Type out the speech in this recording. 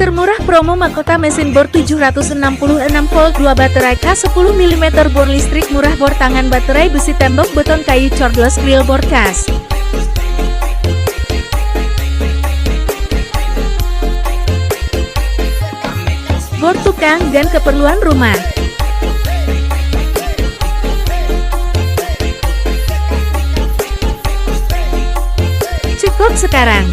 Termurah promo mahkota mesin bor 766 volt 2 baterai K10 mm bor listrik murah bor tangan baterai besi tembok beton kayu cordless grill bor kas. Bor tukang dan keperluan rumah. Cukup sekarang.